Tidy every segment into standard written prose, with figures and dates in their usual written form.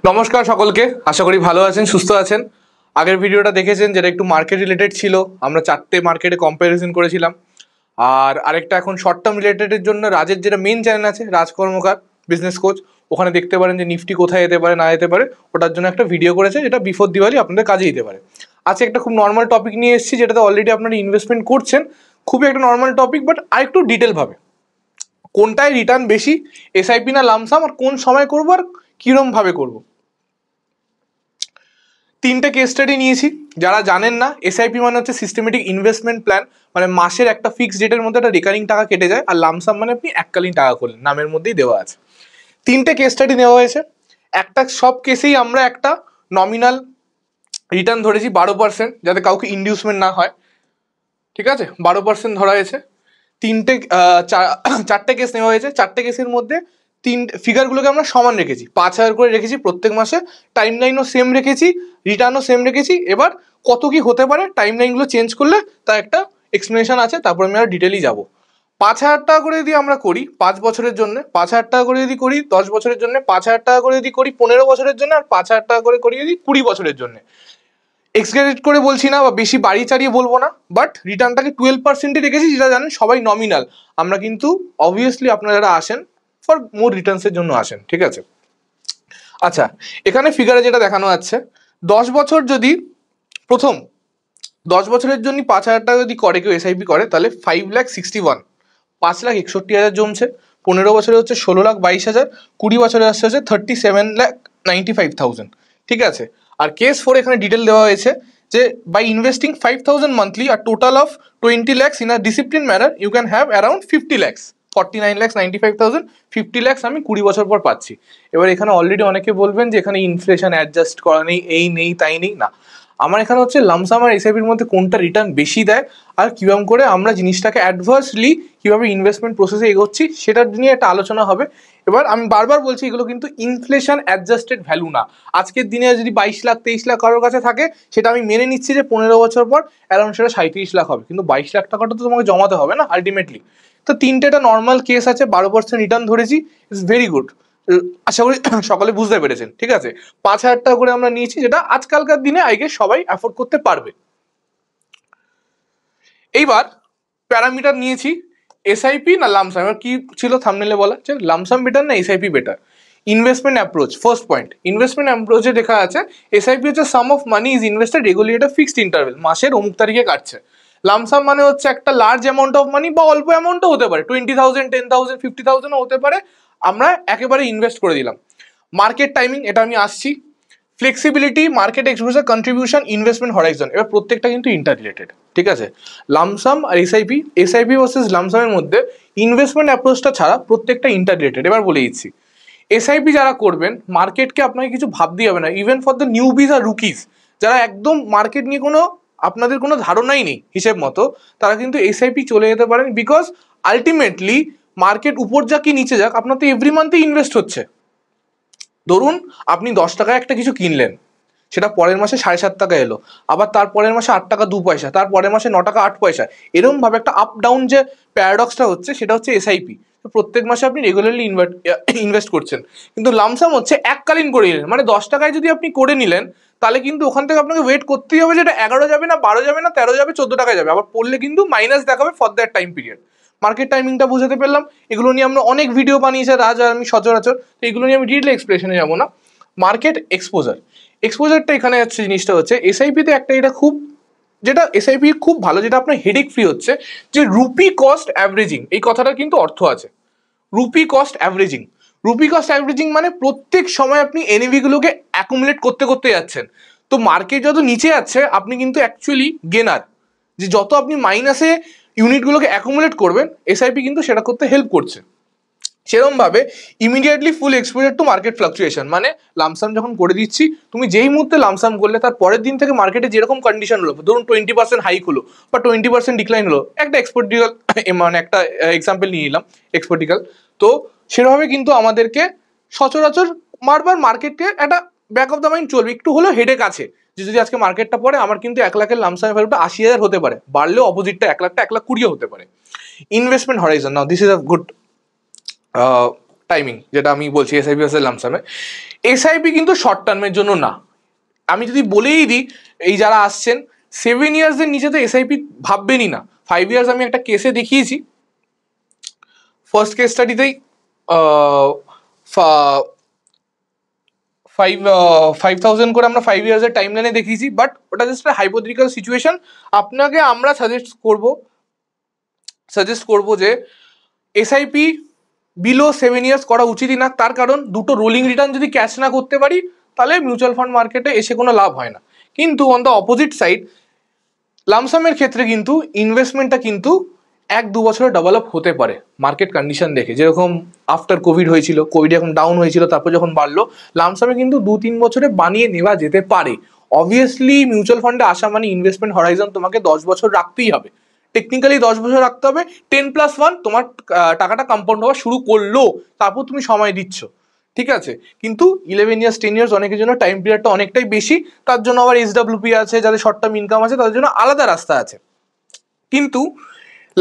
নমস্কার সকলকে, আশা করি ভালো আছেন, সুস্থ আছেন। আগের ভিডিওটা দেখেছেন যেটা একটু মার্কেট রিলেটেড ছিল। আমরা চারটে মার্কেটে কম্প্যারিজন করেছিলাম। আর আরেকটা এখন শর্ট টার্ম রিলেটেডের জন্য রাজের যেটা মেন চ্যানেল আছে, রাজ কর্মকার বিজনেস কোচ, ওখানে দেখতে পারেন যে নিফটি কোথায় যেতে পারে না যেতে পারে, ওটার জন্য একটা ভিডিও করেছে যেটা বিফোর দিওয়ালি আপনাদের কাজে দিতে পারে। আজকে একটা খুব নর্মাল টপিক নিয়ে এসেছি যেটাতে অলরেডি আপনারা ইনভেস্টমেন্ট করছেন, খুবই একটা নর্মাল টপিক, বাট আরেকটু ডিটেলভাবে কোনটায় রিটার্ন বেশি, এসআইপি না লামসাম, আর কোন সময় করবো আর কিরমভাবে করবো। তিনটে কেস স্টাডি নিয়েছি। যারা জানেন না, এসআইপি মানে হচ্ছে সিস্টেমেটিক ইনভেস্টমেন্ট প্ল্যান, মানে মাসের একটা ফিক্সড ডেটের মধ্যে একটা রিকারিং টাকা কেটে যায়, আর লামসাম মানে আপনি এককালীন টাকা করলেন, নামের মধ্যেই দেওয়া আছে। তিনটে কেস স্টাডি নেওয়া হয়েছে। একটা সব কেসেই আমরা একটা নমিনাল রিটার্ন ধরেছি 12%, যাতে কাউকে ইনডিউসমেন্ট না হয়। ঠিক আছে, 12% ধরা হয়েছে। চারটে কেস নেওয়া হয়েছে। চারটে কেসের মধ্যে ফিগারগুলোকে আমরা সমান রেখেছি, 5,000 করে রেখেছি প্রত্যেক মাসে। টাইম লাইনও সেম রেখেছি, রিটার্নও সেম রেখেছি। এবার কত কি হতে পারে টাইম লাইনগুলো চেঞ্জ করলে তার একটা এক্সপ্লেনেশন আছে, তারপর আমি আর ডিটেলই যাবো। 5,000 টাকা করে যদি আমরা করি 5 বছরের জন্য, 5,000 টাকা করে যদি করি 10 বছরের জন্য, 5,000 টাকা করে যদি করি 15 বছরের জন্য, আর 5,000 টাকা করে করি যদি 20 বছরের জন্য। এক্সগ্যারেট করে বলছি না বা বেশি বাড়ি চাড়িয়ে বলবো না, বাট রিটার্নটাকে 12%-এ রেখেছি, যেটা জানেন সবাই নমিনাল। আমরা কিন্তু অবভিয়াসলি আপনারা যারা আসেন ফর মোর রিটার্নসের জন্য আসেন, ঠিক আছে। আচ্ছা, এখানে ফিগারে যেটা দেখানো আছে, 10 বছর যদি প্রথম 10 বছরের জন্য 5,000 টাকা যদি করে কেউ এসআইপি করে, তাহলে 5,61,000 5,61,000 জমছে। 15 বছরে হচ্ছে 16,22,000, 20 বছরে আসছে হচ্ছে 37,95,000। ঠিক আছে। আর কেস 4 এখানে ডিটেল দেওয়া হয়েছে যে বাই ইনভেস্টিং 5,000 মান্থলি আর total of 20 lakhs in a discipline manner you can have around 50 lakhs, 49,95,000, 50 lakhs আমি 20 বছর পর পাচ্ছি। এবার এখানে অলরেডি অনেকে বলবেন যে এখানে ইনফ্লেশন অ্যাডজাস্ট করা নেই, এই নেই তাই নেই, না। আমার এখানে হচ্ছে লামসাম আর এসআইপির মধ্যে কোনটা রিটার্ন বেশি দেয়, আর কিভাবে করে আমরা জিনিসটাকে অ্যাডভার্সলি কিভাবে ইনভেস্টমেন্ট প্রসেসে এগোচ্ছি সেটার নিয়ে একটা আলোচনা হবে। এবার আমি বারবার বলছি, এগুলো কিন্তু ইনফ্লেশন অ্যাডজাস্টেড ভ্যালু না। আজকের দিনে যদি 22 লাখ 23 লাখ কারোর কাছে থাকে, সেটা আমি মেনে নিচ্ছি যে 15 বছর পর অ্যারাউন্ড সেটা 37 লাখ হবে, কিন্তু 22 লাখ টাকাটা তো তোমাকে জমাতে হবে না আলটিমেটলি। তো তিনটেটা নর্মাল কেস আছে, 12% রিটার্ন ধরেছি, ইটস ভেরি গুড। আশা করি সকলে বুঝতে পেরেছেন। ঠিক আছে, 5,000 টাকা করে আমরা নিয়েছি, যেটা আজকালকার দিনে আগে সবাই অ্যাফোর্ড করতে পারবে। এইবার প্যারামিটার নিয়েছি, এসআইপি না লামসাম। এবার কি ছিল থাম্বনেলে বলা, যে লামসাম বেটার না SIP better. Investment approach, first point. Investment অ্যাপ্রোচে লেখা আছে এসআইপি হচ্ছে sum of money is invested regularly at a fixed interval, মাসের অমুক তারিখে কাটছে। লামসাম মানে হচ্ছে একটা লার্জ অ্যামাউন্ট অফ মানি, বা অল্প অ্যামাউন্টও হতে পারে, 20,000, 10,000, 50,000ও হতে পারে, আমরা একেবারে ইনভেস্ট করে দিলাম। মার্কেট টাইমিং, এটা আমি আসছি। Flexibility, market exposure, contribution, investment Horizon, এবার প্রত্যেকটা কিন্তু ইন্টার রিলেটেড। ঠিক আছে, লামসাম আর এসআইপি, এসআইপি ভার্সেস লামসামের মধ্যে ইনভেস্টমেন্ট অ্যাপ্রোচটা ছাড়া প্রত্যেকটা ইন্টার রিলেটেড। এবার বলে দিচ্ছি, এসআইপি যারা করবেন, মার্কেটকে আপনাকে কিছু ভাবতেই হবে না। ইভেন ফর দ্য নিউবিজ আর রুকিজ, যারা একদম মার্কেট নিয়ে আপনাদের কোনো ধারণাই নেই হিসেব মতো, তারা কিন্তু এসআইপি চলে যেতে পারেন। বিকজ আলটিমেটলি মার্কেট উপর যাক কি নিচে যাক, আপনার তো এভরি মান্থে ইনভেস্ট হচ্ছে। ধরুন আপনি 10 টাকায় একটা কিছু কিনলেন, সেটা পরের মাসে 7.5 টাকা এলো, আবার তার পরের মাসে 8 টাকা 2 পয়সা, তার পরের মাসে 9 টাকা 8 পয়সা। এরকম ভাবে একটা আপ ডাউন যে প্যারাডক্সটা হচ্ছে, সেটা হচ্ছে এসআইপি। প্রত্যেক মাসে আপনি রেগুলারলি ইনভেস্ট করছেন। কিন্তু লামসাম হচ্ছে এককালীন করে নিলেন, মানে 10 টাকায় যদি আপনি করে নিলেন, তাহলে কিন্তু ওখান থেকে আপনাকে ওয়েট করতেই হবে, যেটা 11 যাবে না, 12 যাবে না, 13 যাবে, 14 টাকায় যাবে। আবার পড়লে কিন্তু মাইনাস দেখাবে for that time period. Market টাইমিংটা বুঝাতে পারলাম। এগুলো নিয়ে আমরা অনেক ভিডিও বানিয়েছি রাজ আর আমি সচরাচর, তো এগুলো নিয়ে আমি ডিটেল এক্সপ্লেনেশনে যাবো না। মার্কেট এক্সপোজার, এক্সপোজারটা এখানে হচ্ছে জিনিসটা হচ্ছে এসআইপিতে একটা, এটা খুব, যেটা এসআইপি খুব ভালো, যেটা আপনার হেডেক ফ্রি হচ্ছে, যে রুপি কস্ট অ্যাভারেজিং। এই কথাটা কিন্তু অর্থ আছে, rupee cost averaging. Rupee cost averaging মানে প্রত্যেক সময় আপনি এনএভি গুলোকে অ্যাকুমুলেট করতে করতে যাচ্ছেন। তো মার্কেট যত নিচে যাচ্ছে, আপনি কিন্তু অ্যাকচুয়ালি গেনার। যে যত আপনি মাইনাসে ইউনিটগুলোকে অ্যাকুমুলেট করবেন, এসআইপি কিন্তু সেটা করতে হেল্প করছে। সেরকমভাবে immediately full exposure to market fluctuation, মানে লামসাম যখন করে দিচ্ছি, তুমি যেই মুহূর্তে লামসাম করলে, তার পরের দিন থেকে মার্কেটে যেরকম কন্ডিশন হলো, ধরুন 20% হাইক হলো বা 20% ডিক্লাইন হলো, একটা এক্সপোর্টিক্যাল, মানে একটা এক্সাম্পল নিয়ে নিলাম এক্সপোর্টিক্যাল, তো সেভাবে কিন্তু আমাদেরকে সচরাচর বারবার মার্কেটকে একটা ব্যাক অফ দ্য মাইন্ড চলবে, একটু হলেও হেডেক আছে, যে যদি আজকে মার্কেটটা পড়ে, আমার কিন্তু 1 লাখের লামসামের ভ্যালুটা 80,000 হতে পারে, বাড়লেও অপোজিটটা 1 লাখটা 1,20,000 হতে পারে। Investment Horizon, now this is a good timing যেটা আমি বলছি এসআইপি ভার্সেস লামসামে, এসআইপি কিন্তু শর্ট টার্মের জন্য না। আমি যদি বলেই দিই এই যারা আসছেন 7 ইয়ার্সের নিচে তো এসআইপি ভাববেনই না। 5 ইয়ার্স আমি একটা কেসে দেখিয়েছি, ফার্স্ট কেস স্টাডিতেই 5,000 করে আমরা 5 ইয়ার্সের টাইম লাইনে দেখিয়েছি, বাট ওটা জাস্ট একটা হাইপোথেটিক্যাল সিচুয়েশন। আপনাকে আমরা সাজেস্ট করব যে এসআইপি বিলো 7 ইয়ার্স করা উচিতই না। তার কারণ দুটো রোলিং রিটার্ন যদি ক্যাচ না করতে পারি তাহলে মিউচুয়াল ফান্ড মার্কেটে এসে কোনো লাভ হয় না। কিন্তু অন দ্য অপোজিট সাইড লামসামের ক্ষেত্রে কিন্তু ইনভেস্টমেন্টটা কিন্তু 1-2 বছরে ডেভেলপ হতে পারে মার্কেট কন্ডিশন দেখে। যেরকম আফটার কোভিড হয়েছিল, কোভিড এখন ডাউন হয়েছিল, তারপর যখন বাড়লো, লামসামে কিন্তু 2-3 বছরে বানিয়ে নেওয়া যেতে পারে। অবভিয়াসলি মিউচুয়াল ফান্ডে আসা মানে ইনভেস্টমেন্ট হরাইজন তোমাকে 10 বছর রাখতেই হবে, টেকনিক্যালি 10 বছর রাখতে হবে। 10+1 তোমার টাকাটা কম্পাউন্ড হওয়া শুরু করলো, তারপর তুমি সময় দিচ্ছ, ঠিক আছে। কিন্তু 11 ইয়ার্স 10 ইয়ার্স অনেকের জন্য টাইম পিরিয়ডটা অনেকটাই বেশি, তার জন্য আবার SWP আছে, যাদের শর্ট টার্ম ইনকাম আছে তাদের জন্য আলাদা রাস্তা আছে। কিন্তু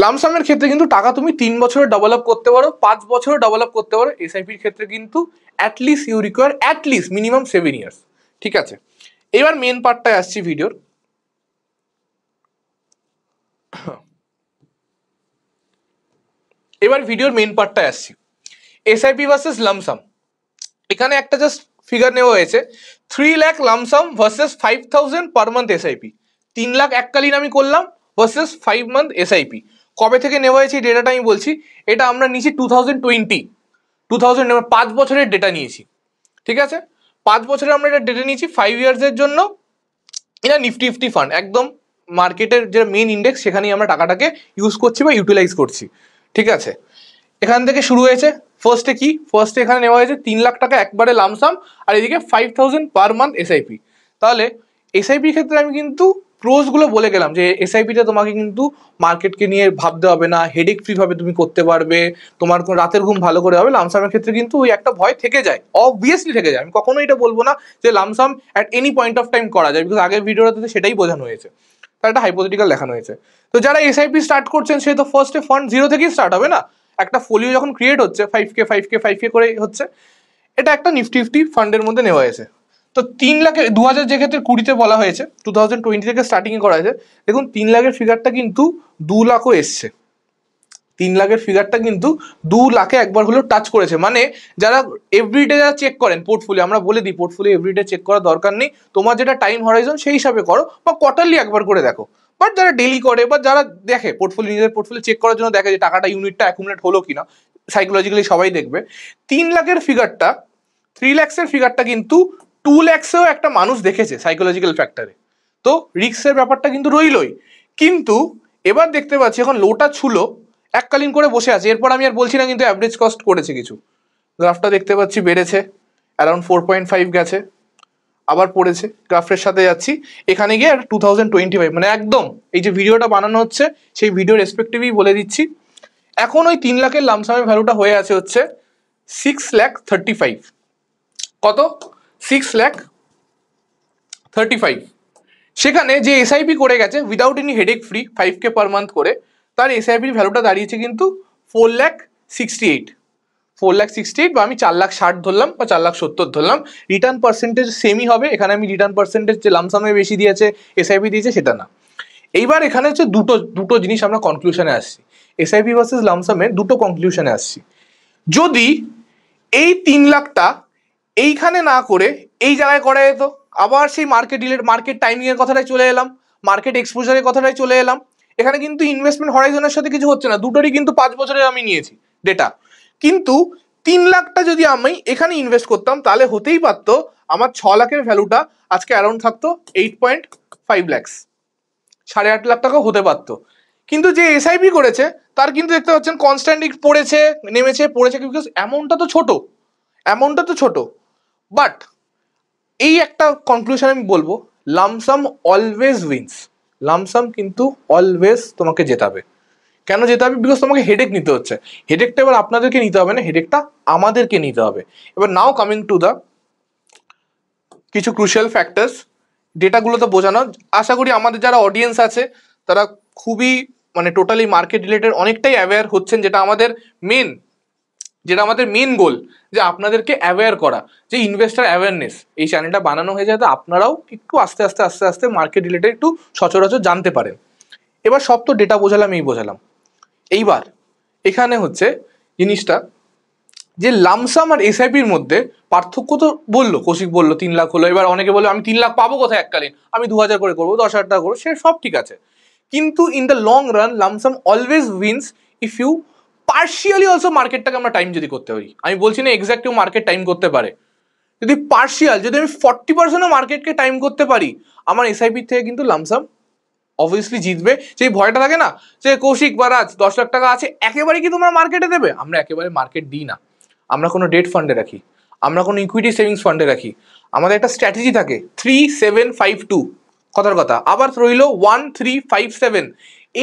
লামসামের ক্ষেত্রে কিন্তু টাকা তুমি 3 বছরে ডেভেলপ করতে পারো, 5 বছরে ডেভেলপ করতে পারো। এসআইপির ক্ষেত্রে কিন্তু at least you require at least minimum 7 years, ঠিক আছে। এবার মেন পার্টটায় আসছি ভিডিওর। SIP versus lump sum. এখানে একটা জাস্ট ফিগার নেওয়া হয়েছে, 3 lakh lump sum versus 5,000 per month SIP. 3 lakh এককালীন আমি করলাম ভার্সেস 5 মান্থ এসআইপি। কবে থেকে নেওয়া হয়েছে এই ডেটাটা আমি বলছি। এটা আমরা নিয়েছি 2020 5 বছরের ডেটা নিয়েছি, ঠিক আছে। 5 বছরে আমরা এটা ডেটা নিয়েছি 5 ইয়ার্সের জন্য। এটা নিফটি ফান্ড, একদম মার্কেটের যে মেন ইন্ডেক্স সেখানেই আমরা টাকাটাকে ইউজ করছি বা ইউটিলাইজ করছি, ঠিক আছে। এখান থেকে শুরু হয়েছে। ফার্স্টে এখানে নেওয়া হয়েছে 3 লাখ টাকা একবারে লামসাম, আর এদিকে 5,000 পার মান্থ এসআইপি। তাহলে এসআইপির ক্ষেত্রে আমি কিন্তু প্রোসগুলো বলে গেলাম যে এসআইপিটা তোমাকে কিন্তু মার্কেটকে নিয়ে ভাবতে হবে না, হেডেক ফ্রি ভাবে তুমি করতে পারবে, তোমার রাতের ঘুম ভালো করে হবে। লামসামের ক্ষেত্রে কিন্তু ওই একটা ভয় থেকে যায়, অবভিয়াসলি থেকে যায়। আমি কখনো এটা বলবো না যে lump sum at any point of time করা যায়, বিকজ আগের ভিডিওটাতে সেটাই বোঝানো হয়েছে, তার একটা হাইপোথেটিক্যাল দেখানো হয়েছে। তো যারা এসআইপি স্টার্ট করছেন সে তো ফার্স্টে ফান্ড 0 থেকেই স্টার্ট হবে না। একটা ফোলিও যখন ক্রিয়েট হচ্ছে 5K করে হচ্ছে, এটা একটা নিফটি ফান্ডের মধ্যে নেওয়া হয়েছে। তো 3 লাখের 2000 যে ক্ষেত্রে 20-তে বলা হয়েছে, 2020 থেকে স্টার্টিং করা হয়েছে। দেখুন 3 লাখের ফিগারটা কিন্তু 2 লাখও এসছে। 3 লাখের ফিগারটা কিন্তু 2 লাখে একবার হলেও টাচ করেছে। মানে যারা এভরিডে যারা চেক করেন পোর্টফোলিও, আমরা বলে দিই পোর্টফোলিও এভরিডে চেক করার দরকার নেই, তোমার যেটা টাইম হরাইজন সেই হিসাবে করো, বা কোয়ার্টারলি একবার করে দেখো। বাট যারা ডেলি করে বা যারা দেখে পোর্টফোলিও, নিজের পোর্টফোলিও চেক করার জন্য দেখে যে টাকাটা ইউনিটটা অ্যাকুমুলেট হলো কিনা, সাইকোলজিক্যালি সবাই দেখবে। 3 লাখের ফিগারটা, 3 লাখসের ফিগারটা কিন্তু 2 লাখসেও একটা মানুষ দেখেছে সাইকোলজিক্যাল ফ্যাক্টরে। তো রিস্কের ব্যাপারটা কিন্তু রইলই। কিন্তু এবার দেখতে পাচ্ছি এখন লোটা ছুলো, এককালীন করে বসে আছে। এরপর আমি আর বলছি না কিন্তু অ্যাভারেজ কস্ট করেছে কিছু, গ্রাফটা দেখতে পাচ্ছি বেড়েছে, অ্যারাউন্ড 4.5 গেছে, আবার পড়েছে, গ্রাফের সাথে যাচ্ছি। এখানে গিয়ে 2025 মানে একদম এই যে ভিডিওটা বানানো হচ্ছে সেই ভিডিও রেসপেক্টিভই বলে দিচ্ছি। এখন ওই 3 লাখের লামসামের ভ্যালুটা হয়ে আছে হচ্ছে 6,35,000। কত? 6,35,000। সেখানে যে এসআইপি করে গেছে without any headache free 5K per month করে, তার এসআইপির ভ্যালুটা দাঁড়িয়েছে কিন্তু 4,68,000 বা আমি 4,60,000 ধরলাম বা 4,70,000 ধরলাম। রিটার্ন পার্সেন্টেজ সেমই হবে। এখানে আমি রিটার্ন পার্সেন্টেজ যে লামসামে বেশি দিয়েছে এসআইপি দিয়েছে সেটা না। এইবার এখানে হচ্ছে দুটো জিনিস আমরা কনক্লুশনে আসছি, এসআইপি ভার্সেস লামসামে দুটো কনক্লুশনে আসছি। যদি এই 3 লাখটা এইখানে না করে এই জায়গায় করা যেত, আবার সেই মার্কেট টাইমিং এর কথাটাই চলে এলাম, মার্কেট এক্সপোজারের কথাটাই চলে এলাম। এখানে কিন্তু ইনভেস্টমেন্ট হরাইজনের সাথে কিছু হচ্ছে না, দুটোরই কিন্তু 5 বছরের আমি নিয়েছি ডেটা। কিন্তু 3 লাখটা যদি আমি এখানে ইনভেস্ট করতাম তাহলে হতেই পারতো আমার 6 লাখের ভ্যালুটা আজকে অ্যারাউন্ড থাকতো 8.5 lakhs, 8.5 লাখ টাকা হতে পারতো। কিন্তু যে এসআইপি করেছে তার কিন্তু দেখতে পাচ্ছেন কনস্ট্যান্ট পড়েছে নেমেছে পড়েছে, বিকজ অ্যামাউন্টটা তো ছোট। বাট এই একটা কনক্লুশন আমি বলবো, লামসাম অলওয়েজ উইন্স। লামসাম কিন্তু অলওয়েজ তোমাকে জেতাবে। কেন জেতাবে? বিকজ তোমাকে হেডেক নিতে হচ্ছে। হেডেকটা এবার আপনাদেরকে নিতে হবে না, হেডেকটা আমাদেরকে নিতে হবে। এবার নাও কামিং টু দ্য কিছু ক্রুশিয়াল ফ্যাক্টরস, ডেটাগুলো তো বোঝানো। আশা করি আমাদের যারা অডিয়েন্স আছে তারা খুবই মানে টোটালি মার্কেট রিলেটেড অনেকটাই অ্যাওয়্যার হচ্ছেন, যেটা আমাদের মেন যেটা আমাদের মেন গোল, যে আপনাদেরকে অ্যাওয়্যার করা, যে ইনভেস্টার অ্যাওয়ারনেস, এই চ্যানেলটা বানানো হয়ে যায় তো আপনারাও একটু আস্তে আস্তে আস্তে আস্তে মার্কেট রিলেটেড একটু সচরাচর জানতে পারেন। এবার সব তো ডেটা বোঝালাম, এই বোঝালাম, এইবার এখানে হচ্ছে জিনিসটা যে লামসাম আর এসআইপির মধ্যে পার্থক্য তো বললো, কৌশিক বললো 3 লাখ হলো, এবার অনেকে বললো আমি 3 লাখ পাবো কোথায় এককালীন, আমি 2000 করে করবো, 10,000 টাকা করবো, সে সব ঠিক আছে, কিন্তু in the long run lumpsum always wins if you partially also মার্কেটটাকে আমরা টাইম যদি করতে পারি। আমি বলছি না এক্স্যাক্ট কেউ মার্কেট টাইম করতে পারে, যদি পার্শিয়াল, যদি আমি 40% মার্কেটকে টাইম করতে পারি, আমার এসআইপি থেকে কিন্তু লামসাম অবভিয়াসলি জিতবে। সেই ভয়টা থাকে না যে কৌশিক বা রাজ 10 লাখ টাকা আছে একেবারে কি তোমরা মার্কেটে দেবে, আমরা একেবারে মার্কেট দিই না, আমরা কোনো ডেট ফান্ডে রাখি, আমরা কোনো ইকুইটি সেভিংস ফান্ডে রাখি, আমাদের একটা স্ট্র্যাটেজি থাকে 3-7-5-2 কথার কথা, আবার রইল 1-3-5-7,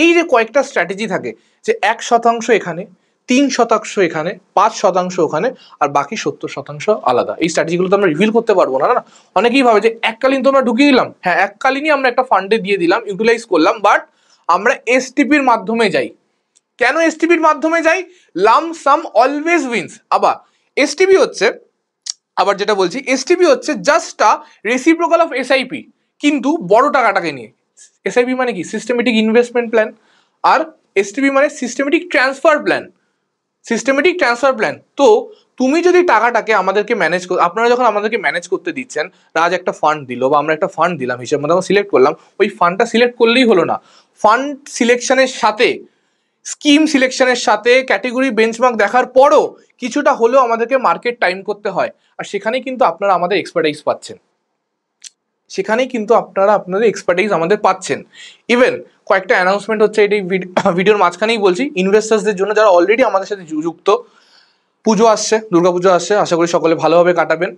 এই যে কয়েকটা স্ট্র্যাটেজি থাকে, যে 1% এখানে, 3% এখানে, 5% ওখানে, আর বাকি 70% আলাদা। এই স্ট্র্যাটেজিগুলো তো আমরা রিভিল করতে পারবো না, না অনেকেই ভাবে যে এককালীন তোমরা ঢুকিয়ে দিলাম, হ্যাঁ এককালীনই আমরা একটা ফান্ডে দিয়ে দিলাম, ইউটিলাইজ করলাম, বাট আমরা এসটিপির মাধ্যমে যাই। কেন এসটিপির মাধ্যমে যাই? লাম সাম অলওয়েজ উইন্স। আবার এসটিপি হচ্ছে, আবার যেটা বলছি, এসটিপি হচ্ছে just a reciprocal of SIP, কিন্তু বড় টাকাটাকে নিয়ে। এসআইপি মানে কি? সিস্টেমেটিক ইনভেস্টমেন্ট প্ল্যান, আর এসটিপি মানে systematic transfer plan, systematic transfer plan. তো তুমি যদি টাকাটাকে আমাদেরকে ম্যানেজ, আপনারা যখন আমাদেরকে ম্যানেজ করতে দিচ্ছেন, রাজ একটা ফান্ড দিল বা আমরা একটা ফান্ড দিলাম, হিসেব মতো সিলেক্ট করলাম, ওই ফান্ডটা সিলেক্ট করলেই হলো না, ফান্ড সিলেকশনের সাথে, স্কিম সিলেকশনের সাথে, ক্যাটেগরি বেঞ্চমার্ক দেখার পরও কিছুটা হলেও আমাদেরকে মার্কেট টাইম করতে হয়, আর সেখানেই কিন্তু আপনারা আমাদের এক্সপার্টাইজ পাচ্ছেন, সেখানেই কিন্তু আপনারা আপনাদের এক্সপার্টাইজ আমাদের পাচ্ছেন। ইভেন কয়েকটা অ্যানাউন্সমেন্ট হচ্ছে, এটি ভিডিওর মাঝখানেই বলছি, ইনভেস্টার্সদের জন্য যারা অলরেডি আমাদের সাথে যুক্ত। পুজো আসছে, দুর্গাপুজো আসছে, আশা করি সকলে ভালোভাবে কাটাবেন।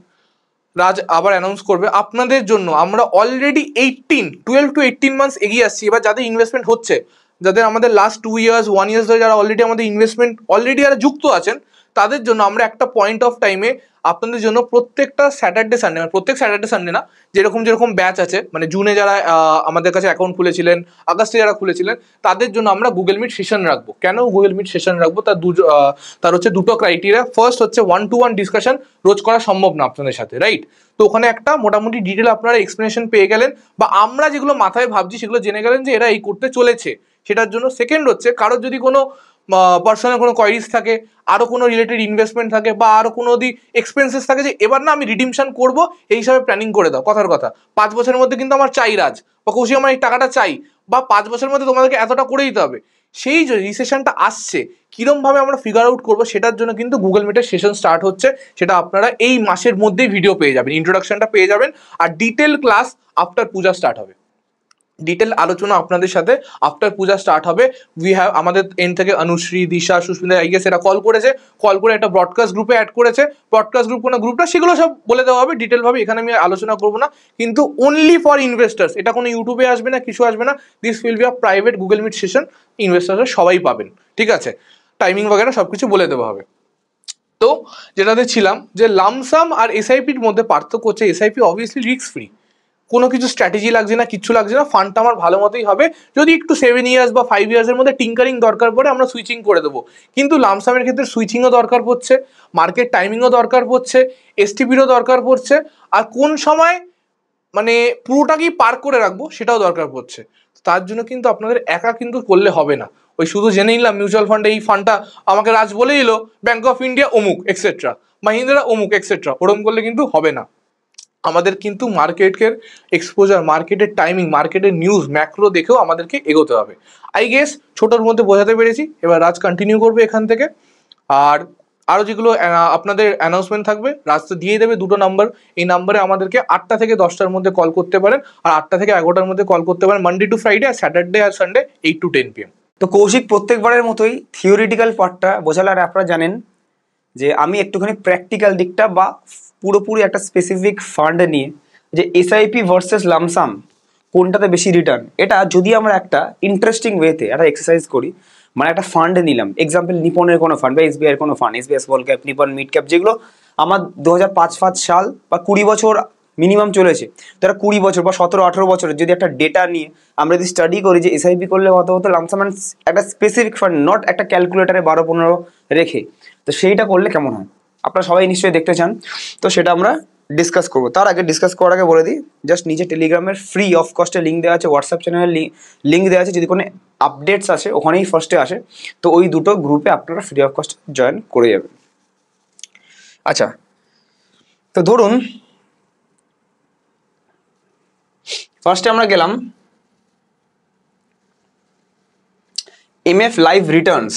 রাজ আবার অ্যানাউন্স করবে আপনাদের জন্য, আমরা অলরেডি 12 to 18 মান্থস এগিয়ে আসছি। এবার যাদের ইনভেস্টমেন্ট হচ্ছে, যাদের আমাদের লাস্ট 2 ইয়ার্স 1 ইয়ার্স ধরে যারা অলরেডি আমাদের ইনভেস্টমেন্ট অলরেডি যারা যুক্ত আছেন, তাদের জন্য আমরা একটা পয়েন্ট অফ টাইমে আপনাদের জন্য প্রত্যেকটা স্যাটারডে সানডে, মানে প্রত্যেক স্যাটারডে সানডে না, যেরকম যেরকম ব্যাচ আছে, মানে জুনে যারা আমাদের কাছে অ্যাকাউন্ট খুলেছিলেন, আগস্টে যারা খুলেছিলেন, তাদের জন্য আমরা গুগল মিট সেশন রাখবো। কেন গুগল মিট সেশন রাখবো? তার হচ্ছে দুটো ক্রাইটেরিয়া। ফার্স্ট হচ্ছে 1-to-1 ডিসকাশন, রোজ করা সম্ভব না আপনাদের সাথে, রাইট? তো ওখানে একটা মোটামুটি ডিটেল আপনারা এক্সপ্লেনেশন পেয়ে গেলেন, বা আমরা যেগুলো মাথায় ভাবছি সেগুলো জেনে গেলেন যে এরা এই করতে চলেছে, সেটার জন্য। সেকেন্ড হচ্ছে, কারোর যদি কোনো পার্সোনাল কোনো কোয়ারিজ থাকে, আরো কোনো রিলেটেড ইনভেস্টমেন্ট থাকে, বা আরো কোনো এক্সপেন্সেস থাকে, যে এবার না আমি রিডিমশন করবো, এই হিসাবে প্ল্যানিং করে দাও। কথার কথা, 5 বছরের মধ্যে কিন্তু আমার চাই রাজ বা কৌশিক, আমার এই টাকাটা চাই, বা 5 বছরের মধ্যে তোমাদেরকে এতটা করে দিতে হবে, সেই যে রিসেশনটা আসছে কিরম ভাবে আমরা ফিগার আউট করবো, সেটার জন্য কিন্তু গুগল মিটের সেশন স্টার্ট হচ্ছে। সেটা আপনারা এই মাসের মধ্যেই ভিডিও পেয়ে যাবেন, ইন্ট্রোডাকশনটা পেয়ে যাবেন, আর ডিটেল ক্লাস আফটার পূজা স্টার্ট হবে, ডিটেল আলোচনা আপনাদের সাথে আফটার পূজা স্টার্ট হবে। উই হ্যাভ আমাদের এন্ড থেকে অনুশ্রী, দিশা, সুস্মিতা, আই গেস এরা কল করেছে, কল করে একটা ব্রডকাস্ট গ্রুপে অ্যাড করেছে। ব্রডকাস্ট গ্রুপ কোনো গ্রুপটা, সেগুলো সব বলে দেওয়া হবে ডিটেল ভাবে, এখানে আমি আলোচনা করবো না, কিন্তু অনলি ফর ইনভেস্টার্স, এটা কোনো ইউটিউবে আসবে না, কিছু আসবে না, this will be a private Google Meet session, ইনভেস্টার্সরা সবাই পাবেন, ঠিক আছে? টাইমিং বগেরা সবকিছু বলে দেওয়া হবে। তো যেটাতে ছিলাম, যে লামসাম আর এসআইপির মধ্যে পার্থক্য হচ্ছে, এসআইপি অবভিয়াসলি রিস্ক ফ্রি, কোনো কিছু স্ট্র্যাটেজি লাগছে না, কিচ্ছু লাগছে না, ফান্ডটা আমার ভালো মতোই হবে, যদি একটু 7 ইয়ার্স বা 5 ইয়ার্সের মধ্যে টিঙ্কারিং দরকার পড়ে আমরা সুইচিং করে দেবো। কিন্তু লামসামের ক্ষেত্রে সুইচিংও দরকার পড়ছে, মার্কেট টাইমিংও দরকার পড়ছে, এসটিপিরও দরকার পড়ছে, আর কোন সময় মানে পুরোটাকেই পার করে রাখবো সেটাও দরকার পড়ছে। তার জন্য কিন্তু আপনাদের একা কিন্তু করলে হবে না, ওই শুধু জেনে নিলাম মিউচুয়াল ফান্ডে এই ফান্ডটা আমাকে রাজ বলে দিল, ব্যাংক অফ ইন্ডিয়া অমুক এক্সেট্রা, মাহিন্দ্রা অমুক এক্সেট্রা, ওরকম করলে কিন্তু হবে না। আমাদের কিন্তু মার্কেটের এক্সপোজার, মার্কেটের টাইমিং, মার্কেটের নিউজ, ম্যাক্রো দেখেও আমাদেরকে এগোতে হবে। আই গেস ছোটোর মধ্যে বোঝাতে পেরেছি, এবার রাজ কন্টিনিউ করবে এখান থেকে। আর আরও যেগুলো আপনাদের অ্যানাউন্সমেন্ট থাকবে, রাজ তো দিয়ে দেবে 2টো নাম্বার, এই নাম্বারে আমাদেরকে 8টা থেকে 10টার মধ্যে কল করতে পারেন, আর 8টা থেকে 11টার মধ্যে কল করতে পারেন, মানডে টু ফ্রাইডে, আর স্যাটারডে আর সানডে 8 to 10 PM। তো কৌশিক প্রত্যেকবারের মতোই থিওরিটিক্যাল পার্টটা বোঝালে, আর আপনারা জানেন যে আমি একটুখানি প্র্যাকটিক্যাল দিকটা বা পুরোপুরি একটা স্পেসিফিক ফান্ড নিয়ে, যে এসআইপি ভার্সেস লামসাম কোনটাতে বেশি রিটার্ন, এটা যদি আমরা একটা ইন্টারেস্টিং ওয়েতে একটা এক্সারসাইজ করি, মানে একটা ফান্ড নিলাম, এক্সাম্পল নিপনের কোনো ফান্ড বা এসবিআই কোনো fund, SBI small cap, Nippon mid cap, যেগুলো আমার 2005 সাল বা 20 বছর মিনিমাম চলেছে, তারা 20 বছর বা 17-18 বছরের যদি একটা ডেটা নিয়ে আমরা যদি স্টাডি করি যে এসআইপি করলে কত হতো লামসাম, একটা স্পেসিফিক ফান্ড, নট একটা ক্যালকুলেটারে 12-15 রেখে, তো তো সেইটা করলে কেমন হয় আপনারা সবাই নিশ্চয়ই দেখতে চান, তো সেটা আমরা ডিসকাস করবো। তার আগে ডিসকাস করার আগে বলে দিই, জাস্ট নিচে টেলিগ্রামের ফ্রি অফ কস্টে লিঙ্ক দেওয়া আছে, হোয়াটসঅ্যাপ চ্যানেলের লিঙ্ক দেওয়া আছে, যদি কোনো আপডেটস আসে ওখানেই ফার্স্টে আসে, তো ওই দুটো গ্রুপে আপনারা ফ্রি অফ কস্টে জয়েন করে যাবেন। আচ্ছা, তো ধরুন ফার্স্টে আমরা গেলাম MF live Returns,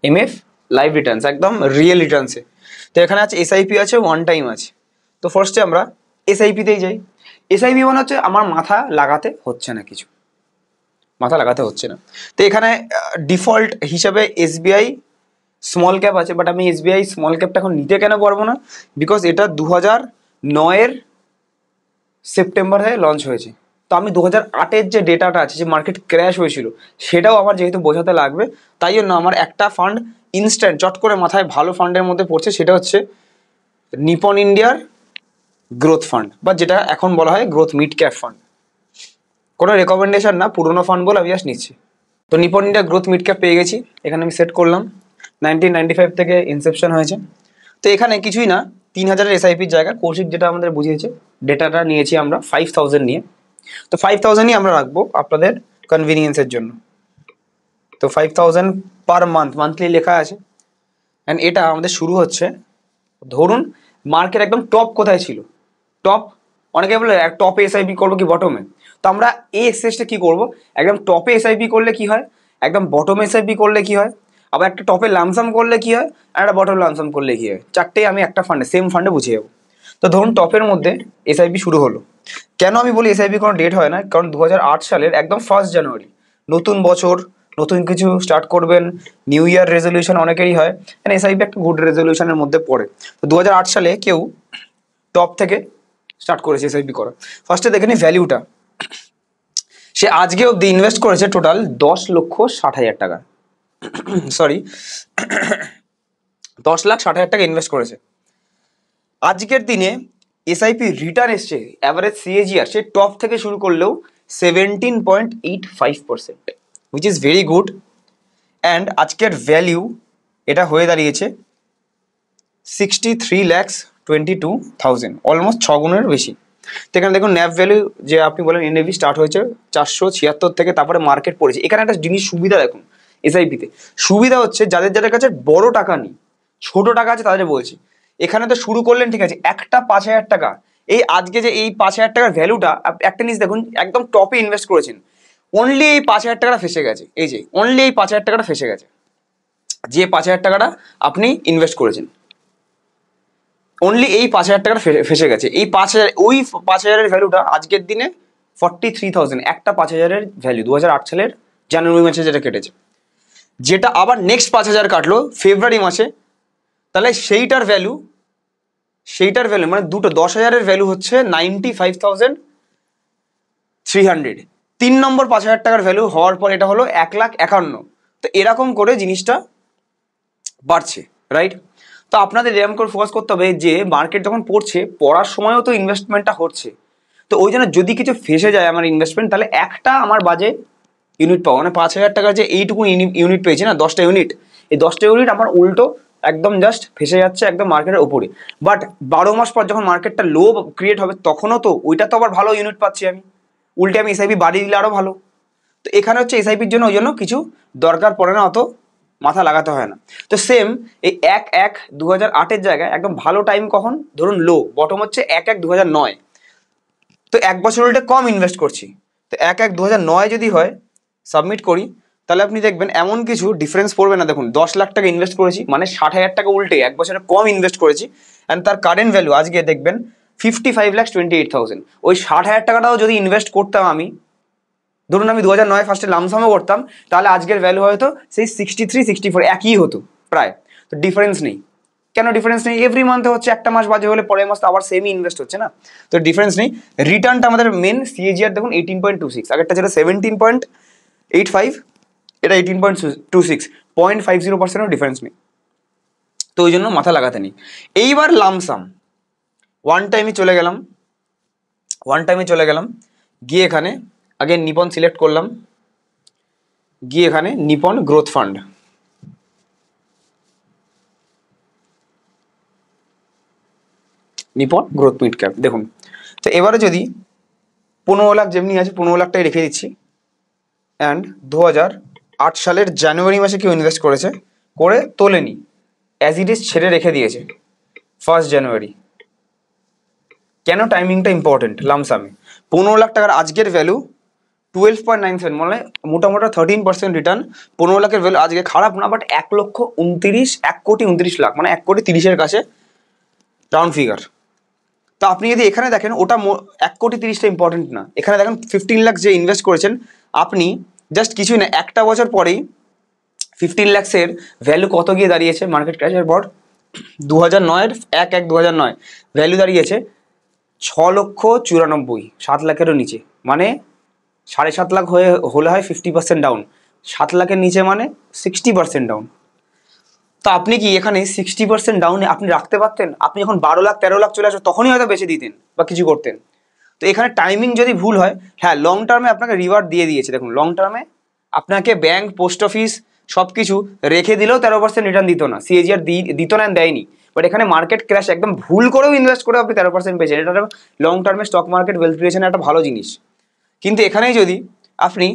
MF live Returns একদম রিয়েল রিটার্নসে। তো এখানে আছে এসআইপি আছে, ওয়ান টাইম আছে। তো ফার্স্টে আমরা এসআইপিতেই যাই। এসআইপি মানে হচ্ছে আমার মাথা লাগাতে হচ্ছে না, কিছু মাথা লাগাতে হচ্ছে না। তো এখানে ডিফল্ট হিসাবে এসবিআই স্মল ক্যাপ আছে, বাট আমি এসবিআই স্মল ক্যাপটা এখন নিতে কেন পারবো না, বিকজ এটা 2009 সেপ্টেম্বরে লঞ্চ হয়েছে। তো আমি 2008 যে ডেটাটা আছে, যে মার্কেট ক্র্যাশ হয়েছিল, সেটাও আমার যেহেতু বোঝাতে লাগবে, তাই জন্য আমার একটা ফান্ড ইনস্ট্যান্ট চট করে মাথায় ভালো ফান্ডের মধ্যে পড়ছে, সেটা হচ্ছে নিপন ইন্ডিয়ার গ্রোথ ফান্ড, বা যেটা এখন বলা হয় গ্রোথ মিড ক্যাপ ফান্ড। কোনো রেকমেন্ডেশন না, পুরোনো ফান্ড বলে আমি জাস্ট নিচ্ছি। তো Nipon India growth mid cap পেয়ে গেছি, এখানে আমি সেট করলাম। 1995 থেকে ইনসেপশন হয়েছে। তো এখানে কিছুই না, 3000 এসআইপির জায়গা কৌশিক যেটা আমাদের বুঝিয়েছে, ডেটাটা নিয়েছি আমরা 5000 নিয়ে। তো 5000ই আমরা রাখবো আপনাদের কনভিনিয়েন্সের জন্য। তো 5000 পার মান্থলি লেখা আছে। অ্যান্ড এটা আমাদের শুরু হচ্ছে, ধরুন মার্কেট একদম টপ কোথায় ছিল, টপ, অনেকে বলে টপে এসআইপি করবো কি বটমে। তো আমরা এই এক্সারসাইজটা কি করবো, একদম টপে এসআইপি করলে কি হয়, একদম বটমে এসআইপি করলে কি হয়, আবার একটা টপে লামসাম করলে কি হয়, আর একটা বটম লামসাম করলে কি হয়, চারটেই আমি একটা ফান্ডে সেম ফান্ডে বুঝিয়ে যাবো। তো ধরুন টপের মধ্যে এসআইপি শুরু হলো। কেন আমি বলি এসআইপি কোনো ডেট হয় না, কারণ 2008 সালের একদম 1 জানুয়ারি, নতুন বছর, নতুন কিছু স্টার্ট করবেন, নিউ ইয়ার রেজলিউশন অনেকেরই হয়, এসআইপি একটা গুড রেজলিউশনের মধ্যে পড়ে। তো 2008 সালে কেউ টপ থেকে স্টার্ট করেছে এসআইপি করা। ফার্স্টে দেখে নি ভ্যালুটা, সে আজকে অব্দি ইনভেস্ট করেছে টোটাল 10,60,000 টাকা, সরি 10,60,000 টাকা ইনভেস্ট করেছে। আজকের দিনে এসআইপি রিটার্ন এসছে অ্যাভারেজ সিএজিআর, সে টপ থেকে শুরু করলেও 17.85%, which is very good. And আজকের ভ্যালিউ এটা হয়ে দাঁড়িয়েছে 63,22,000, অলমোস্ট 6 গুণের বেশি। তো এখানে দেখুন ন্যাপ ভ্যালু, যে আপনি বলেন এনএভি স্টার্ট হয়েছে 476 থেকে, তারপরে মার্কেট পড়েছে। এখানে একটা জিনিস সুবিধা দেখুন এসআইপিতে, সুবিধা হচ্ছে যাদের যাদের কাছে বড় টাকা নেই, ছোট টাকা আছে তাদের বলছি, এখানে তো শুরু করলেন ঠিক আছে, একটা 5,000 টাকা, এই আজকে যে এই 5,000 টাকার ভ্যালুটা, একটা জিনিস দেখুন একদম টপে ইনভেস্ট করেছেন, অনলি এই 5,000 টাকাটা ফেসে গেছে, এই যে অনলি এই 5,000 টাকাটা ফেসে গেছে, যে 5,000 টাকাটা আপনি ইনভেস্ট করেছেন, অনলি এই 5,000 টাকাটা ফেসে গেছে। এই 5,000, ওই 5,000-এর ভ্যালুটা আজকের দিনে 43,000, একটা 5,000-এর ভ্যালু 2008 সালের জানুয়ারি মাসে যেটা কেটেছে, যেটা আবার নেক্সট 5,000 কাটলো ফেব্রুয়ারি মাসে, তাহলে সেইটার ভ্যালু মানে দুটো 10,000-এর ভ্যালু হচ্ছে 95,300। 3 নম্বর 5,000 টাকার ভ্যালু হওয়ার পর এটা হলো 1,51,000। তো এরকম করে জিনিসটা বাড়ছে, রাইট? তো আপনাদের এরকম করে ফোকাস করতে হবে যে মার্কেট যখন পড়ছে, পড়ার সময়ও তো ইনভেস্টমেন্টটা হচ্ছে, তো ওই জন্য যদি কিছু ফেসে যায় আমার ইনভেস্টমেন্ট, তাহলে একটা আমার বাজে ইউনিট পাবো, মানে 5,000 টাকার যে এইটুকু ইউনিট পেয়েছি না, 10টা ইউনিট, এই 10টা ইউনিট আমার উল্টো একদম জাস্ট ফেসে যাচ্ছে একদম মার্কেটের ওপরে। বাট 12 মাস পর যখন মার্কেটটা লো ক্রিয়েট হবে, তখনও তো ওইটা তো আবার ভালো ইউনিট পাচ্ছি আমি, উল্টে আমি এসআইপি বাড়িয়ে দিলে আরও ভালো। তো এখানে হচ্ছে এসআইপির জন্য ওই জন্য কিছু দরকার পড়ে না, অত মাথা লাগাতে হয় না। তো সেম এই 1/1/2008-এর জায়গায় একদম ভালো টাইম কখন, ধরুন লো বটম হচ্ছে 1/1/2009, তো 1 বছর উল্টে কম ইনভেস্ট করছি, তো 1/1/2009 যদি হয় সাবমিট করি, তাহলে আপনি দেখবেন এমন কিছু ডিফারেন্স পড়বে না। দেখুন 10 লাখ টাকা ইনভেস্ট করেছি, মানে 60,000 টাকা উল্টে 1 বছরে কম ইনভেস্ট করেছি, অ্যান্ড তার কারেন্ট ভ্যালু আজকে দেখবেন 55,28,000। ওই 60,000 টাকাটাও যদি ইনভেস্ট করতাম আমি, ধরুন আমি 2009 ফার্স্টে লামসামও করতাম, তাহলে আজকের ভ্যালু হয়তো সেই 63-64 একই হতো প্রায়। তো ডিফারেন্স নেই, কেন ডিফারেন্স নেই? এভরি মান্থে হচ্ছে, একটা মাস বাজে হলে পরের মাস তো আবার সেমই ইনভেস্ট হচ্ছে না, তো ডিফারেন্স নেই। রিটার্নটা আমাদের মেন সিএজিআর দেখুন 18.26, আগেরটা ছিল 17.85, এটা 18.26, 0.50%-ও ডিফারেন্স নেই, তো ওই জন্য মাথা লাগাতে নেই। এইবার লামসাম ওয়ান টাইমে চলে গেলাম, গিয়ে এখানে আগে নিপন সিলেক্ট করলাম, গিয়ে এখানে Nippon growth fund, Nippon growth mid cap দেখুন। তো এবারে যদি 15 লাখ যেমনি আছে 15 লাখটাই রেখে দিচ্ছি, অ্যান্ড 2008 সালের জানুয়ারি মাসে কেউ ইনভেস্ট করেছে, করে তোলেনি, অ্যাজ ইট ইজ ছেড়ে রেখে দিয়েছে 1 জানুয়ারি। কেন টাইমিংটা ইম্পর্টেন্ট? লামসামে 15 লাখ টাকার আজকের ভ্যালু 12.97, মানে মোটামোটা 13% রিটার্ন। 15 লাখের ভ্যালু আজকে খারাপ না, বাট 1,29,00,000 মানে 1,30,00,000 কাছে রাউন্ড ফিগার। তো আপনি যদি এখানে দেখেন ওটা 1,30,00,000 ইম্পর্টেন্ট না, এখানে দেখেন 15 লাখ যে ইনভেস্ট করেছেন আপনি, জাস্ট কিছুই না, একটা বছর পরেই 15 লাখের ভ্যালু কত গিয়ে দাঁড়িয়েছে মার্কেট ক্র্যাশের পর? 2009-এর 1/1/2009 ভ্যালু দাঁড়িয়েছে 6,94,000, 7 লাখেরও নিচে, মানে 7.5 লাখ হলে হয় 50% ডাউন, 7 লাখের নিচে মানে 60% ডাউন। তো আপনি কি এখানে 60% ডাউনে আপনি রাখতে পারতেন? আপনি যখন 12 লাখ 13 লাখ চলে আসবে তখনই হয়তো বেঁচে দিতেন বা কিছু করতেন। তো এখানে টাইমিং যদি ভুল হয়, হ্যাঁ লং টার্মে আপনাকে রিওয়ার্ড দিয়ে দিয়েছে। দেখুন লং টার্মে আপনাকে ব্যাংক, পোস্ট অফিস সব কিছু রেখে দিলেও 13% রিটার্ন দিত না, সিএজিআর দিত না, দেয়নি। বাট এখানে মার্কেট ক্র্যাশ একদম ভুল করেও ইনভেস্ট করে আপনি 13% পেয়েছেন, এটা লং টার্মে স্টক মার্কেট ওয়েলথ ক্রিয়েশনের একটা ভালো জিনিস। কিন্তু এখানেই যদি আপনি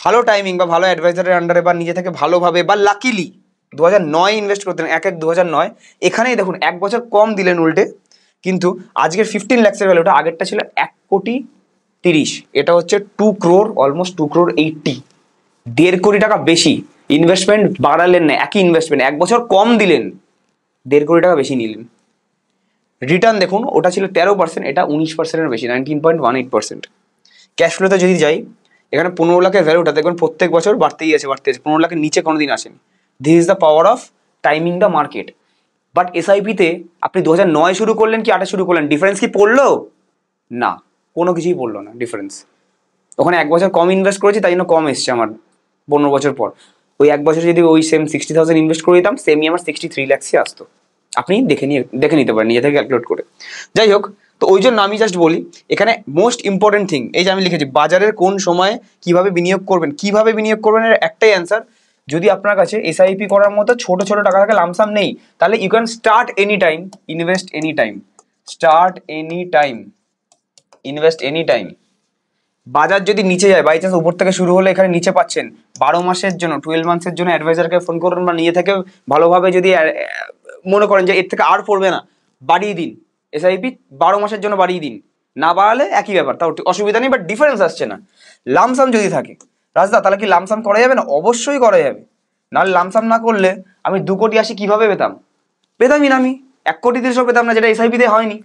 ভালো টাইমিং বা ভালো অ্যাডভাইজারের আন্ডারে বা নিজে থেকে ভালোভাবে বা লাকিলি 2009 ইনভেস্ট করতেন, 1/1/2009, এখানেই দেখুন 1 বছর কম দিলেন উল্টে, কিন্তু আজকের 15 লাখের ভ্যালুটা আগেরটা ছিল 1,30,00,000, এটা হচ্ছে 2 crore, অলমোস্ট 2,80,00,000, 1.5 কোটি টাকা বেশি ইনভেস্টমেন্ট বাড়ালেন না, একই ইনভেস্টমেন্ট 1 বছর কম দিলেন, 1.5 কোটি টাকা বেশি নিলেন। রিটার্ন দেখুন ওটা ছিল 13%, এটা 19%-এর বেশি, 19.18%। ক্যাশ ফ্লোতে যদি যাই, এখানে 15 লাখের ভ্যালুটা দেখবেন প্রত্যেক বছর বাড়তেই আছে 15 লাখের নিচে কোনোদিন আসেনি। This is the power of timing the market. But এসআইপিতে আপনি 2009 শুরু করলেন কি 8 শুরু করলেন, ডিফারেন্স কি পড়লো? না, কোনো কিছুই পড়লো না ডিফারেন্স। ওখানে 1 বছর কম ইনভেস্ট করেছি তাই জন্য কম এসছে আমার 15 বছর পর। ওই 1 বছর যদি ওই সেম 60,000 ইনভেস্ট করে দিতাম, সেমই আমার 63 লাখসই আসতো। আপনি দেখে নিতে পারেন নিজে থেকে ক্যালকুলেট করে। যাই হোক, তো ওই জন্য আমি জাস্ট বলি এখানে মোস্ট ইম্পর্টেন্ট থিং, এই যে আমি লিখেছি বাজারের কোন সময়ে কিভাবে বিনিয়োগ করবেন এর একটাই অ্যান্সার। যদি আপনার কাছে এসআইপি করার মতো ছোট ছোট টাকা থাকে, লামসাম নেই, তাহলে you can start any time, invest any time, invest any time. বাজার যদি নিচে যায়, বাই চান্স উপর থেকে শুরু হলে এখানে নিচে পাচ্ছেন, 12 মাসের জন্য 12 মান্থসের জন্য অ্যাডভাইজারকে ফোন করুন, বা নিজে থেকে ভালোভাবে যদি মনে করেন যে এর থেকে আর পড়বে না, বাড়িয়ে দিন এসআইপি, 12 মাসের জন্য বাড়িয়ে দিন, না বাড়ালে একই ব্যাপার, তাও অসুবিধা নেই, বাট ডিফারেন্স আসছে না। লামসাম যদি থাকে রাজদা, তাহলে কি লামসাম করা যাবে না? অবশ্যই করা যাবে। নাহলে লামসাম না করলে আমি 2,80,00,000 কিভাবে পেতামই না, আমি 1,30,00,000 পেতাম না, যেটা এসআইপিতে হয়নি।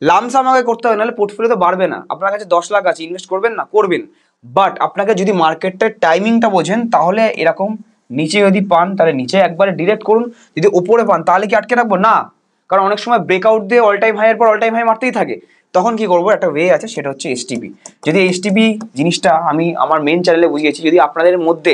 লামসাম আগে করতে হবে, নাহলে পোর্টফোলিও তো বাড়বে না। আপনার কাছে 10 লাখ আছে, ইনভেস্ট করবেন না? করবেন, বাট আপনাকে যদি মার্কেটের টাইমিংটা বোঝেন, তাহলে এরকম নিচে যদি পান তাহলে নিচে একবারে ডিরেক্ট করুন, যদি ওপরে পান তাহলে কি আটকে রাখবো? না, কারণ অনেক সময় ব্রেকআউট দিয়ে অল টাইম হাইয়ের পর অল টাইম হাই মারতেই থাকে, তখন কি করবো? একটা ওয়ে আছে, সেটা হচ্ছে এসটিপি। যদি এসটিপি জিনিসটা আমি আমার মেন চ্যানেলে বুঝিয়েছি, যদি আপনাদের মধ্যে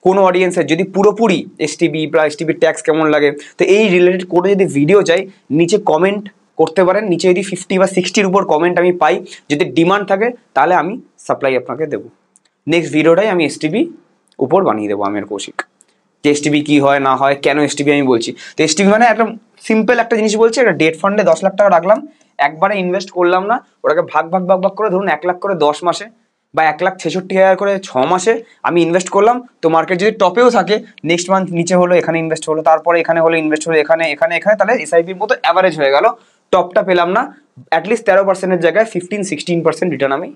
কোনো অডিয়েন্সের যদি পুরোপুরি এসটিপি বা এসটিপির ট্যাক্স কেমন লাগে, তো এই রিলেটেড করে যদি ভিডিও চাই, নিচে কমেন্ট করতে পারেন। নিচে যদি 50 বা 60-র উপর কমেন্ট আমি পাই, যদি ডিমান্ড থাকে, তাহলে আমি সাপ্লাই আপনাকে দেবো। নেক্সট ভিডিওটাই আমি এসটিপি উপর বানিয়ে দেবো, আমি আর কৌশিক, যে এসটিপি কী হয় না হয়, কেন এসটিপি আমি বলছি। তো এসটিপি মানে একটা সিম্পল একটা জিনিস বলছি, একটা ডেট ফান্ডে 10 লাখ টাকা রাখলাম, একবারে ইনভেস্ট করলাম না, ওটাকে ভাগ করে, ধরুন 1 লাখ করে 10 মাসে বা 1,66,000 করে 6 মাসে আমি ইনভেস্ট করলাম। তো মার্কেট যদি টপেও থাকে, নেক্সট মান্থ নিচে হলো, এখানে ইনভেস্ট হলো, তারপরে এখানে হলো, ইনভেস্ট হলো, এখানে, তাহলে এসআইপির মতো অ্যাভারেজ হয়ে গেল। টপটা পেলাম না, অ্যাটলিস্ট 13%-এর জায়গায় 15-16% রিটার্ন আমি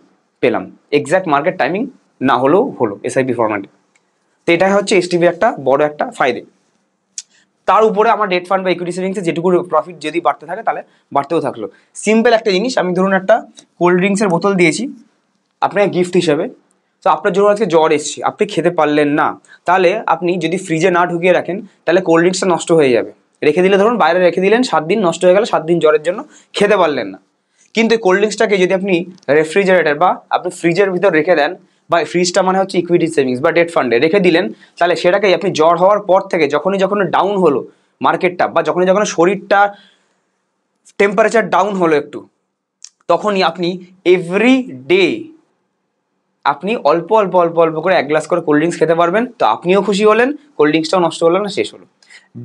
পেলাম, এক্স্যাক্ট মার্কেট টাইমিং না হলেও হলো এসআইপি ফরম্যাটে। তো এটাই হচ্ছে এসটিপি একটা বড় একটা ফায়দা। তার উপরে আমার ডেট ফান্ড বা ইকুইটি সেভিংসে যেটুকু প্রফিট যদি বাড়তে থাকে, তাহলে বাড়তেও থাকলো। সিম্পল একটা জিনিস, আমি ধরুন একটা কোল্ড ড্রিঙ্কসের বোতল দিয়েছি আপনাকে গিফট হিসাবে, তো আপনার জন্য আজকে জ্বর এসছে, আপনি খেতে পারলেন না, তাহলে আপনি যদি ফ্রিজে না ঢুকিয়ে রাখেন, তাহলে কোল্ড ড্রিঙ্কসটা নষ্ট হয়ে যাবে। রেখে দিলে, ধরুন বাইরে রেখে দিলেন, 7 দিন নষ্ট হয়ে গেল, 7 দিন জ্বরের জন্য খেতে পারলেন না। কিন্তু এই কোল্ড ড্রিঙ্কসটাকে যদি আপনি রেফ্রিজারেটর বা আপনি ফ্রিজের ভিতর রেখে দেন, বা ফ্রিজটা মানে হচ্ছে ইকুইটি সেভিংস বা ডেট ফান্ডে রেখে দিলেন, তাহলে সেটাকে আপনি জ্বর হওয়ার পর থেকে যখনই ডাউন হলো মার্কেটটা, বা যখনই শরীরটা টেম্পারেচার ডাউন হলো একটু, তখনই আপনি এভরি ডে আপনি অল্প করে 1 গ্লাস করে কোল্ড ড্রিঙ্কস খেতে পারবেন। তো আপনিও খুশি হলেন, কোল্ড ড্রিঙ্কসটাও নষ্ট হলো না, শেষ হলো।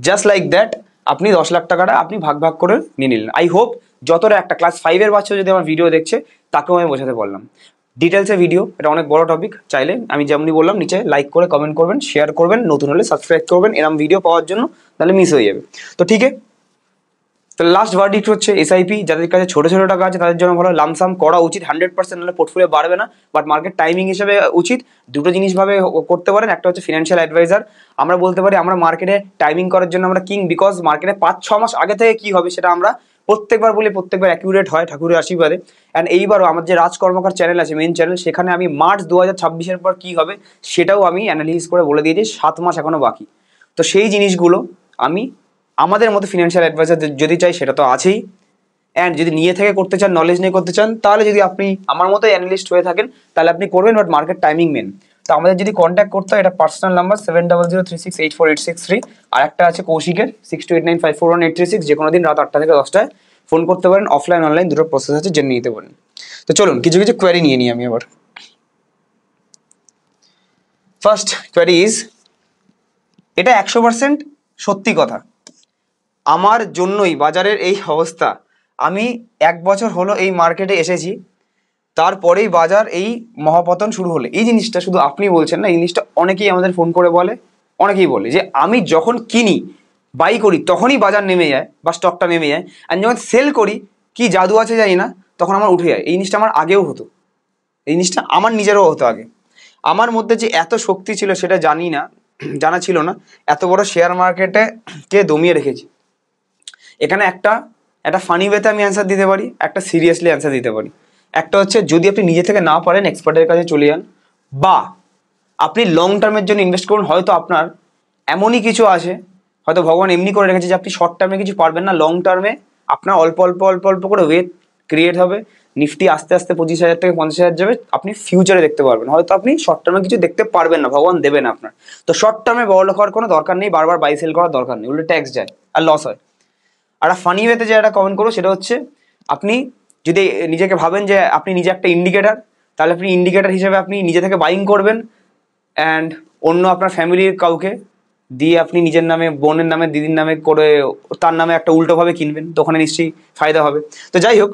জাস্ট লাইক দ্যাট আপনি 10 লাখ টাকাটা আপনি ভাগ করে নিয়ে নিলেন। আই হোপ যতটা একটা ক্লাস 5-এর বাচ্চা যদি আমার ভিডিও দেখছে তাকেও আমি বোঝাতে পারলাম। ডিটেলসে ভিডিও, এটা অনেক বড় টপিক, চাইলে আমি যেমনি বললাম নিচে লাইক করে কমেন্ট করবেন, শেয়ার করবেন, নতুন হলে সাবস্ক্রাইব করবেন এরকম ভিডিও পাওয়ার জন্য, তাহলে মিস হয়ে যাবে। তো ঠিক আছে, তো লাস্ট ভার্ডিক্ট হচ্ছে এসআইপি যাদের কাছে ছোটো ছোটো টাকা আছে তাদের জন্য ভালো, লামসাম করা উচিত 100%, নাহলে পোর্টফোলিও বাড়বে না। বাট মার্কেট টাইমিং হিসেবে উচিত দুটো জিনিসভাবে করতে পারেন। একটা হচ্ছে ফিনান্সিয়াল অ্যাডভাইজার, আমরা বলতে পারি আমরা মার্কেটে টাইমিং করার জন্য আমরা কিং, বিকজ মার্কেটে 5-6 মাস আগে থেকে কী হবে সেটা আমরা প্রত্যেকবার বলি, প্রত্যেকবার অ্যাকিউরেট হয় ঠাকুরের আশীর্বাদে। অ্যান্ড এইবারও আমার যে রাজ কর্মকার চ্যানেল আছে, মেন চ্যানেল, সেখানে আমি মার্চ 2026-এর পর কী হবে সেটাও আমি অ্যানালিসিস করে বলে দিয়েছি, 7 মাস এখনও বাকি। তো সেই জিনিসগুলো আমি আমাদের মতো ফিনান্সিয়াল অ্যাডভাইজার যদি চাই সেটা তো আছেই, অ্যান্ড যদি নিয়ে থেকে করতে চান, নলেজ নিয়ে করতে চান, তাহলে যদি আপনি আমার মতো অ্যানালিস্ট হয়ে থাকেন তাহলে আপনি করবেন, বাট মার্কেট টাইমিং মেন। তো আমাদের যদি কন্ট্যাক্ট করতে হয়, এটা পার্সোনাল নাম্বার 7003684863, আর একটা আছে কৌশিকের 6289541836, যে কোনো দিন রাত 8টা থেকে 10টায় ফোন করতে পারেন, অফলাইন অনলাইন দুটো প্রসেস আছে, জেনে নিতে পারেন। তো চলুন কিছু কিছু কোয়ারি নিয়ে নিই আমি আবার। ফার্স্ট কোয়ারি ইজ, এটা 100% সত্যি কথা, আমার জন্যই বাজারের এই অবস্থা। আমি 1 বছর হলো এই মার্কেটে এসেছি, তারপরেই বাজার এই মহাপতন শুরু হলে। এই জিনিসটা শুধু আপনি বলছেন না, এই জিনিসটা অনেকেই আমাদের ফোন করে বলে, অনেকেই বলে যে আমি যখন কিনি বাই করি তখনই বাজার নেমে যায় বা স্টকটা নেমে যায়, আর যখন সেল করি কি জাদু আছে জানি না তখন আমার উঠে যায়। এই জিনিসটা আমার আগেও হতো, এই জিনিসটা আমার নিজেরও হতো আগে। আমার মধ্যে যে এত শক্তি ছিল সেটা জানি না, জানা ছিল না। এত বড় শেয়ার মার্কেটে কে দমিয়ে রেখেছি। এখানে একটা ফানি ওয়েতে আমি অ্যান্সার দিতে পারি, একটা সিরিয়াসলি অ্যান্সার দিতে পারি। একটা হচ্ছে যদি আপনি নিজে থেকে না পারেন এক্সপার্টের কাছে চলে যান, বা আপনি লং টার্মের জন্য ইনভেস্ট করুন। হয়তো আপনার এমনই কিছু আছে, হয়তো ভগবান এমনি করে রেখেছে যে আপনি শর্ট টার্মে কিছু পারবেন না, লং টার্মে আপনার অল্প অল্প অল্প অল্প করে ওয়েট ক্রিয়েট হবে, নিফটি আস্তে আস্তে 25,000 থেকে 50,000 যাবে, আপনি ফিউচারে দেখতে পারবেন। হয়তো আপনি শর্ট টার্মে কিছু দেখতে পারবেন না, ভগবান দেবে না আপনার। তো শর্ট টার্মে বড়লোক হওয়ার কোনো দরকার নেই, বারবার বাই সেল করার দরকার নেই, উল্টো ট্যাক্স যায় আর লস হয়। আর ফানি ওয়েতে যে একটা কমেন্ট করবো সেটা হচ্ছে, আপনি যদি নিজেকে ভাবেন যে আপনি নিজে একটা ইন্ডিকেটার, তাহলে আপনি ইন্ডিকেটার হিসেবে আপনি নিজে থেকে বাইং করবেন, অ্যান্ড অন্য আপনার ফ্যামিলির কাউকে দিয়ে আপনি নিজের নামে, বোনের নামে, দিদির নামে করে তার নামে একটা উল্টোভাবে কিনবেন, তো ওখানে নিশ্চয়ই ফায়দা হবে। তো যাই হোক,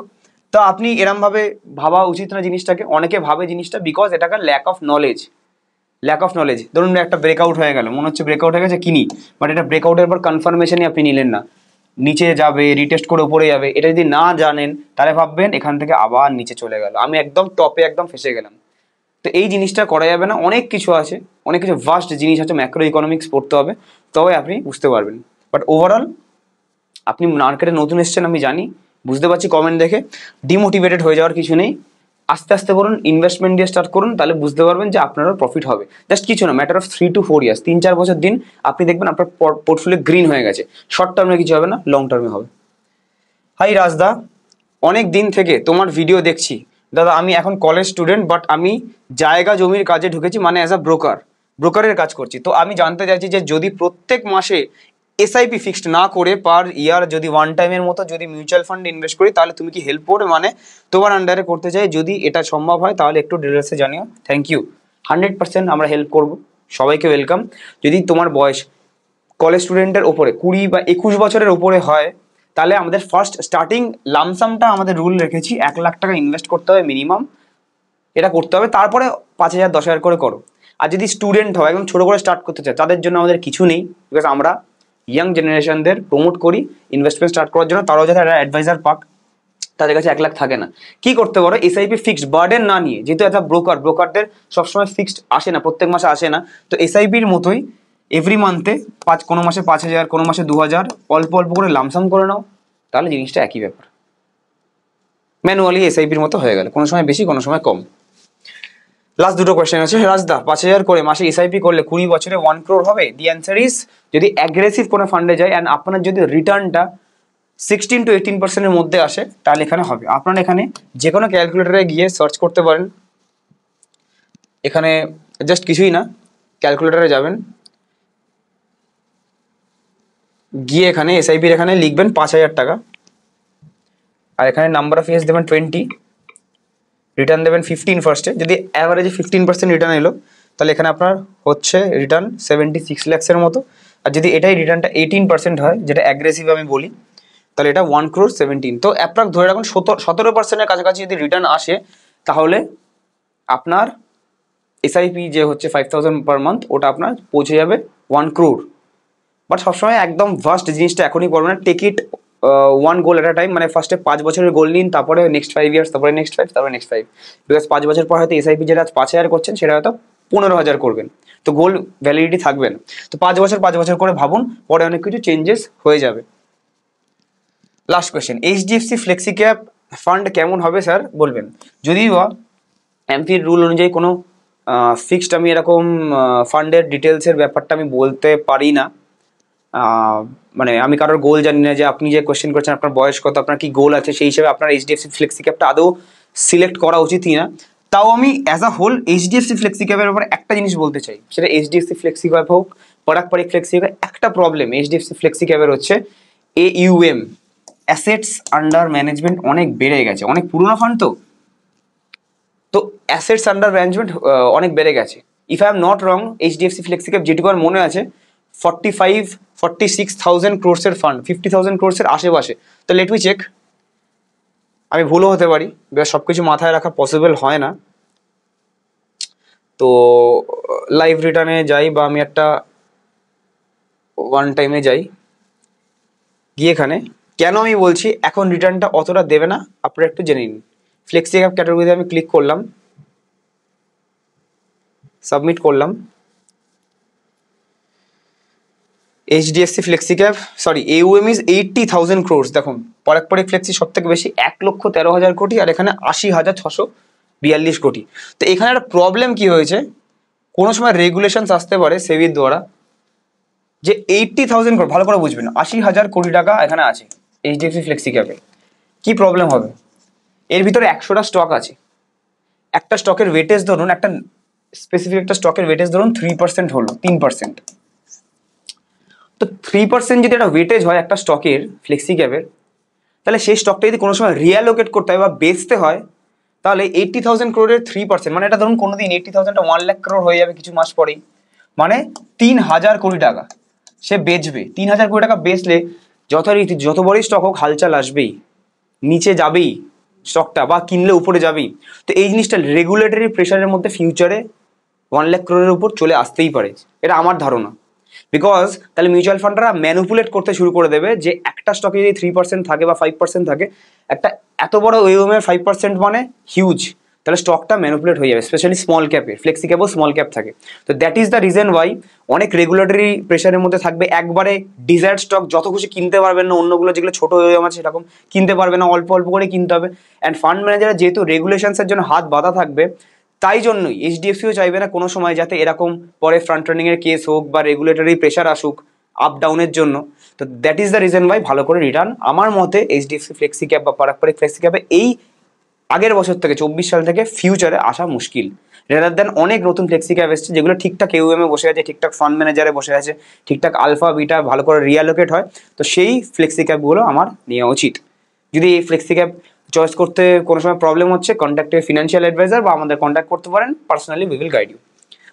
তো আপনি এরমভাবে ভাবা উচিত না জিনিসটাকে। অনেকে ভাবে জিনিসটা বিকজ এটাকে ল্যাক অফ নলেজ। ধরুন একটা ব্রেকআউট হয়ে গেল, মনে হচ্ছে ব্রেকআউট হয়ে গেছে কিনি, বাট এটা ব্রেকআউটের পর কনফার্মেশনই আপনি নিলেন না, নিচে যাবে, রিটেস্ট করে উপরে যাবে, এটা যদি না জানেন তাহলে ভাববেন এখান থেকে আবার নিচে চলে গেল, আমি একদম টপে একদম ফেসে গেলাম। তো এই জিনিসটা করা যাবে না। অনেক কিছু আছে, অনেক কিছু ভাস্ট জিনিস আছে, ম্যাক্রো ইকোনমিক্স পড়তে হবে, তবে আপনি বুঝতে পারবেন। বাট ওভারঅল আপনি মার্কেটে নতুন এসেছেন আমি জানি, বুঝতে পারছি কমেন্ট দেখে, ডিমোটিভেটেড হয়ে যাওয়ার কিছু নেই। আস্তে আস্তে করুন, ইনভেস্টমেন্ট দিয়ে স্টার্ট করুন, তাহলে বুঝতে পারবেন যে আপনারও প্রফিট হবে। জাস্ট কিছু না, ম্যাটার অফ 3 to 4 ইয়ার্স, 3-4 বছর দিন, আপনি দেখবেন আপনার পোর্টফোলিও গ্রিন হয়ে গেছে। শর্ট টার্মে কিছু হবে না, লং টার্মে হবে। হাই রাজদা, অনেক দিন থেকে তোমার ভিডিও দেখছি দাদা। আমি এখন কলেজ স্টুডেন্ট, বাট আমি জায়গা জমির কাজে ঢুকেছি, মানে অ্যাজ আ ব্রোকারের কাজ করছি। তো আমি জানতে চাইছি যে যদি প্রত্যেক মাসে এসআইপি ফিক্সড না করে পার ইয়ার যদি ওয়ান টাইমের মতো যদি মিউচুয়াল ফান্ডে ইনভেস্ট করি তাহলে তুমি কি হেল্প করবে, মানে তোমার আন্ডারে করতে চাই, যদি এটা সম্ভব হয় তাহলে একটু ডিটেলসে জানিও। Thank you. 100% আমরা হেল্প করব, সবাইকে ওয়েলকাম। যদি তোমার বয়স কলেজ স্টুডেন্টের ওপরে 20 বা 21 বছরের ওপরে হয়, তাহলে আমাদের ফার্স্ট স্টার্টিং লামসামটা আমাদের রুল রেখেছি 1 লাখ টাকা ইনভেস্ট করতে হবে মিনিমাম, এটা করতে হবে। তারপরে 5,000 10,000 করে করো। আর যদি স্টুডেন্ট হয়, একদম ছোটো করে স্টার্ট করতে চায়, তাদের জন্য আমাদের কিছু নেই, বিকজ আমরা ইয়াং জেনারেশনদের প্রমোট করি ইনভেস্টমেন্ট স্টার্ট করার জন্য, তারাও যাতে একটা অ্যাডভাইজার পাক। তাদের কাছে 1 লাখ থাকে না, কি করতে পারো, এসআইপি ফিক্সড বার্ডেন না নিয়ে, যেহেতু একটা ব্রোকারদের সবসময় ফিক্সড আসে না, প্রত্যেক মাসে আসে না, তো এসআইপির মতোই এভরি মান্থে কোনো মাসে 5,000, কোনো মাসে 2,000 অল্প অল্প করে লামসাম করে নাও, তাহলে জিনিসটা একই ব্যাপার, ম্যানুয়ালি এসআইপির মতো হয়ে গেল, কোনো সময় বেশি কোনো সময় কম। লাস্ট দুটো কোয়েশ্চেন আছে। রাজদা, 5,000 করে মাসে এসআইপি করলে 20 বছরে 1 crore হবে? দি অ্যান্সার ইজ, যদি অ্যাগ্রেসিভ কোনো ফান্ডে যায় অ্যান্ড আপনার যদি রিটার্নটা 16 to 18% মধ্যে আসে তাহলে এখানে হবে। আপনারা এখানে যে কোনো ক্যালকুলেটারে গিয়ে সার্চ করতে পারেন, এখানে জাস্ট কিছুই না, ক্যালকুলেটারে যাবেন, গিয়ে এখানে এসআইপির এখানে লিখবেন 5,000 টাকা, আর এখানে নাম্বার অফ ইয়ার্স দেবেন 20, রিটার্ন দেবেন 15 ফার্স্টে। যদি অ্যাভারেজে 15% রিটার্ন এলো তাহলে এখানে আপনার হচ্ছে রিটার্ন 76 lakhs মতো। আর যদি এটাই রিটার্নটা 18% হয়, যেটা অ্যাগ্রেসিভ আমি বলি, তাহলে এটা 1,17 crore। তো অ্যাপ্রাক্স ধরে রাখুন 17% কাছাকাছি যদি রিটার্ন আসে, তাহলে আপনার এসআইপি যে হচ্ছে 5,000 পার মান্থ, ওটা আপনার পৌঁছে যাবে 1 crore। বাট সবসময় একদম ফার্স্ট জিনিসটা এখনই করবেন না, take it one goal at a time. মানে ফার্স্টে 5 বছরের গোল নিন, তারপরে নেক্সট 5 ইয়ার্স, তারপরে নেক্সট 5, তারপরে নেক্সট 5। বিকজ 5 বছর পর হয়তো এসআইপি যেটা 5,000 করছেন সেটা হয়তো 15,000 করবেন, তো গোল ভ্যালিডিটি থাকবে না। তো 5 বছর করে ভাবুন, পরে অনেক কিছু চেঞ্জেস হয়ে যাবে। Last question, HDFC flexi cap fund কেমন হবে স্যার বলবেন? যদিও এমপির রুল অনুযায়ী কোনো ফিক্সড আমি এরকম ফান্ডের ডিটেলসের ব্যাপারটা আমি বলতে পারি না। মানে আমি কারোর গোল জানি না, যে আপনি যে কোয়েশ্চেন করছেন আপনার বয়স কত, আপনার কি গোল আছে, সেই হিসেবে আপনার এইচডিএফসি ফ্লেক্সি ক্যাপটা আদৌ সিলেক্ট করা উচিত কিনা। তাও আমি as a whole HDFC flexi ক্যাপের ব্যাপারে একটা জিনিস বলতে চাই, সেটা এইচডিএফসি ফ্লেক্সি ক্যাপ হোক, পারাক ফ্লেক্সি ক্যাপ, একটা প্রবলেম এইচডিএফসি ফ্লেক্সি ক্যাপের হচ্ছে AUM, অ্যাসেটস আন্ডার ম্যানেজমেন্ট অনেক বেড়ে গেছে। অনেক পুরোনো ফান্ড তো অ্যাসেটস আন্ডার ম্যানেজমেন্ট অনেক বেড়ে গেছে। If I am not wrong, HDFC flexi cap যেটুকু আমার মনে আছে 46,000 ক্রোর্সের ফান্ড, 50,000 ক্রোর্সের আশেপাশে। তো লেট মি চেক, আমি ভুলও হতে পারি, বিকজ সব কিছু মাথায় রাখা পসিবল হয় না। তো লাইভ রিটার্নে যাই, বা আমি একটা ওয়ান টাইমে যাই, গিয়ে এখানে কেন আমি বলছি এখন রিটার্নটা অতটা দেবে না আপনারা একটু জেনে নিন। ফ্লেক্সি ক্যাপ ক্যাটাগরিতে আমি ক্লিক করলাম, সাবমিট করলাম। HDFC flexi cap, sorry, AUM is 80,000 crores। দেখুন পারাক ফ্লেক্সি সব থেকে বেশি 1,13,000 কোটি, আর এখানে 80,642 কোটি। তো এখানে একটা প্রবলেম কি হয়েছে, কোনো সময় রেগুলেশনস আসতে পারে সেবির দ্বারা, যে 80,000 crore, ভালো করে বুঝবেন, 80,000 কোটি টাকা এখানে আছে এইচডিএফসি ফ্লেক্সি ক্যাপে। কি প্রবলেম হবে, এর ভিতরে 100টা স্টক আছে, একটা স্টকের ওয়েটেজ ধরুন, একটা স্পেসিফিক একটা স্টকের ওয়েটেজ ধরুন 3% হলো, 3%। তো 3% যদি একটা ওয়েটেজ হয় একটা স্টকের ফ্লেক্সি ক্যাপের, তাহলে সেই স্টকটা যদি কোনো সময় রিঅ্যালোকেট করতে হয় বা বেচতে হয়, তাহলে 80,000 crore-এর 3%, মানে এটা ধরুন কোনোদিন 80,000টা 1 লাখ crore হয়ে যাবে কিছু মাস পরেই, মানে 3,000 কোটি টাকা সে বেচবে। 3,000 কোটি টাকা বেচলে যথারীতি যত বড়ই স্টক হোক হালচাল আসবেই, নিচে যাবেই স্টকটা, বা কিনলে উপরে যাবেই। তো এই জিনিসটা রেগুলেটরি প্রেশারের মধ্যে ফিউচারে 1 লাখ crore-এর উপর চলে আসতেই পারে, এটা আমার ধারণা। বিকজ তাহলে মিউচুয়াল ফান্ডরা ম্যানুপুলেট করতে শুরু করে দেবে, যে একটা স্টকে যদি 3% থাকে বা 5% থাকে, একটা এত বড় AUM এর 5% মানে হিউজ, তাহলে স্টকটা ম্যানুপুলেট হয়ে যাবে, স্পেশালি স্মল ক্যাপে। ফ্লেক্সি ক্যাপও স্মল ক্যাপ থাকে। তো that is the reason why অনেক রেগুলেটরি প্রেশারের মধ্যে থাকবে। একবারে ডিজায়ার্ড স্টক যত খুশি কিনতে পারবেন না, অন্যগুলো যেগুলো ছোট AUM আছে সেরকম কিনতে পারবে না, অল্প অল্প করে কিনতে হবে। অ্যান্ড ফান্ড ম্যানেজার যেহেতু রেগুলেশনসের জন্য হাত বাঁধা থাকবে, তাই জন্যই এইচডিএফসিও চাইবে না কোনো সময় যাতে এরকম পরে ফ্রন্ট রানিং এর কেস হোক বা রেগুলেটরি প্রেশার আসুক আপ ডাউনের জন্য। তো that is the reason Y ভালো করে রিটার্ন আমার মতে এইচডিএফসি ফ্লেক্সি ক্যাপ বা পারাক ফ্লেক্সি ক্যাপে এই আগের বছর থেকে 24 সাল থেকে ফিউচারে আসা মুশকিল, রেদার দেন অনেক নতুন ফ্লেক্সি ক্যাপ এসছে যেগুলো ঠিকঠাক AUM এ বসে আছে, ঠিকঠাক ফান্ড ম্যানেজারে বসে আছে, ঠিকঠাক আলফা বিটা ভালো করে রিঅ্যালোকেট হয়। তো সেই ফ্লেক্সি ক্যাপগুলো আমার নেওয়া উচিত। যদি এই ফ্লেক্সি ক্যাপ চয়েস করতে কোনো সময় প্রবলেম হচ্ছে, কন্ট্যাক্ট এ ফিনান্সিয়াল অ্যাডভাইজার বা আমাদের কন্ট্যাক্ট করতে পারেন, personally we will guide you.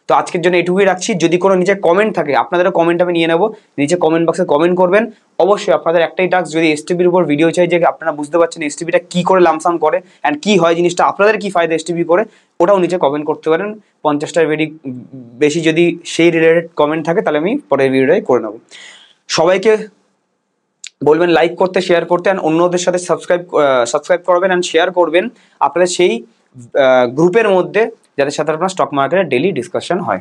তো আজকের জন্য এটুকুই রাখছি। যদি কোনো নিচে কমেন্ট থাকে, আপনাদেরও কমেন্ট আমি নিয়ে নেবো, নিচে কমেন্ট বক্সে কমেন্ট করবেন। অবশ্যই আপনাদের একটাই টাস্ক, যদি এসটিপির উপর ভিডিও চাই যে আপনারা বুঝতে পারছেন এসটিপিটা কি করে লামসাম করে অ্যান্ড কি হয় জিনিসটা, আপনাদের কি ফায়দা এসটিপি করে, ওটাও নিচে কমেন্ট করতে পারেন। 50টার বেশি যদি সেই রিলেটেড কমেন্ট থাকে তাহলে আমি পরের ভিডিওটাই করে নেবো। সবাইকে বলবেন লাইক করতে, শেয়ার করতে, অ্যান্ড অন্যদের সাথে সাবস্ক্রাইব করবেন অ্যান্ড শেয়ার করবেন আপনাদের সেই গ্রুপের মধ্যে যাদের সাথে আপনার স্টক মার্কেটের ডেইলি ডিসকাশন হয়।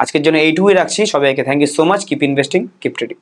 আজকের জন্য এইটুকুই রাখছি। সবাইকে thank you so much. Keep investing, keep trading.